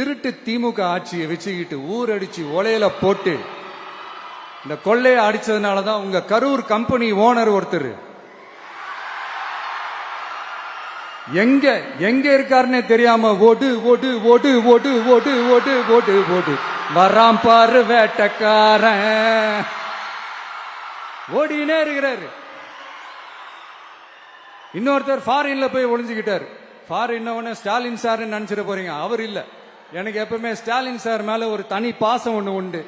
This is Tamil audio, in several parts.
திருட்டு திமுக ஆட்சியை வச்சுக்கிட்டு ஊரடிச்சு ஒலையில போட்டு இந்த கொள்ளையை அடிச்சதுனாலதான் உங்க கரூர் கம்பெனி ஓனர் ஒருத்தர் எங்க எங்க இருக்காருன்னே தெரியாம ஓடு ஓடு ஓடு ஓடு ஓடு ஓடு ஓடு ஓடு வராம் பாரு வேட்டக்காரன் ஓடினே இருக்கிறாரு. இன்னொருத்தர் ஃபாரின்ல போய் ஒளிஞ்சுக்கிட்டாரு. ஃபாரின் ஸ்டாலின் சார் நினைச்சிட போறீங்க, அவர் இல்ல. எனக்கு எப்பவுமே ஸ்டாலின் சார் மேல ஒரு தனி பாசம் ஒண்ணு உண்டு.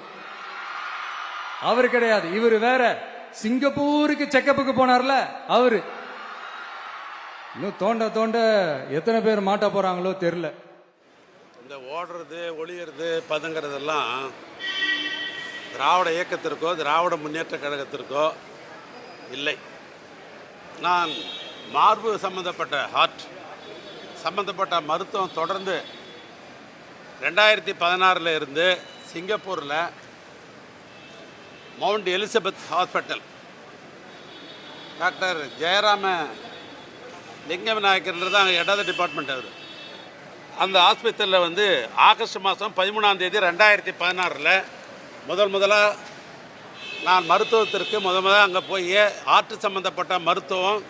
அவர் கிடையாது, இவர் வேற. சிங்கப்பூருக்கு செக்கப்புக்கு போனார்ல அவரு. இன்னும் தோண்ட தோண்ட எத்தனை பேர் மாட்ட போறாங்களோ தெரியல. இந்த ஓடுறது ஒளியறது பதுங்கிறதெல்லாம் திராவிட இயக்கத்திற்கோ திராவிட முன்னேற்ற கழகத்திற்கோ இல்லை. நான் மார்பு சம்பந்தப்பட்ட ஹார்ட் சம்பந்தப்பட்ட மருத்துவம் தொடர்ந்து 2016 இருந்து சிங்கப்பூரில் mount Elizabeth hospital doctor Jayarama லிங்க விநாயகர்ன்றது அங்கே இடது டிபார்ட்மெண்ட். அவர் அந்த ஹாஸ்பிட்டலில் வந்து ஆகஸ்ட் மாதம் 13ஆம் தேதி 2016 முதலாக நான் மருத்துவத்திற்கு முதலாக அங்கே போய் ஆற்று சம்மந்தப்பட்ட மருத்துவம்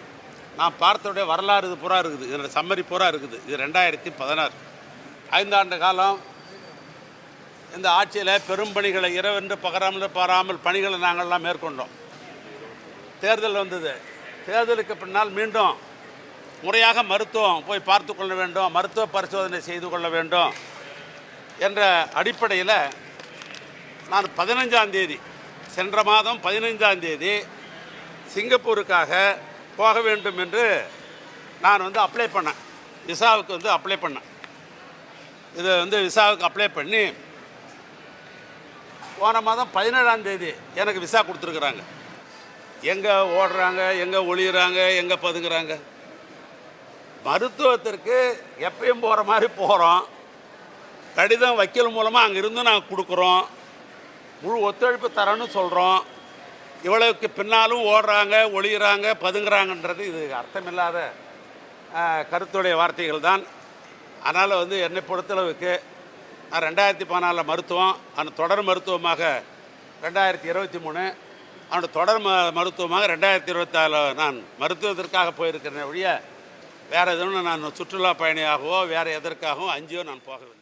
நான் பார்த்தோடைய வரலாறு இது பூரா இருக்குது, இதோட சம்மரி பூரா இருக்குது. இது 2016 5 ஆண்டு காலம் இந்த ஆட்சியில் பெரும் பணிகளை இரவென்று பாராமல் பணிகளை நாங்கள்லாம் மேற்கொண்டோம். தேர்தல் வந்தது. தேர்தலுக்கு பின்னால் மீண்டும் முறையாக மருத்துவம் போய் பார்த்து கொள்ள வேண்டும், மருத்துவ பரிசோதனை செய்து கொள்ள வேண்டும் என்ற அடிப்படையில் நான் 15ஆம் தேதி சென்ற மாதம் 15ஆம் தேதி சிங்கப்பூருக்காக போக வேண்டும் என்று நான் வந்து அப்ளை பண்ணேன். விசாவுக்கு வந்து அப்ளை பண்ணேன். இது வந்து விசாவுக்கு அப்ளை பண்ணி போன மாதம் 17ஆம் தேதி எனக்கு விசா கொடுத்துருக்குறாங்க. எங்கே ஓடுறாங்க, எங்கே ஒளியிறாங்க, எங்கே பதுங்குறாங்க. மருத்துவத்திற்கு எப்பயும் போகிற மாதிரி போகிறோம். கடிதம் வக்கீல் மூலமாக அங்கே இருந்து நாங்கள் கொடுக்குறோம். முழு ஒத்துழைப்பு தரேன்னு சொல்கிறோம். இவ்வளவுக்கு பின்னாலும் ஓடுறாங்க, ஒளியிறாங்க, பதுங்குறாங்கன்றது இது அர்த்தமில்லாத கருத்துடைய வார்த்தைகள் தான். அதனால் வந்து என்னை பொறுத்தளவுக்கு நான் 2014 மருத்துவம், அந்த தொடர் மருத்துவமாக 2023, அந்த தொடர் மருத்துவமாக 2024 நான் மருத்துவத்திற்காக போயிருக்கிறேன் ஒழிய வேறு எதுவும் நான் சுற்றுலா பயணியாகவோ வேறு எதற்காகவும் அங்கேயோ நான் போகவில்லை.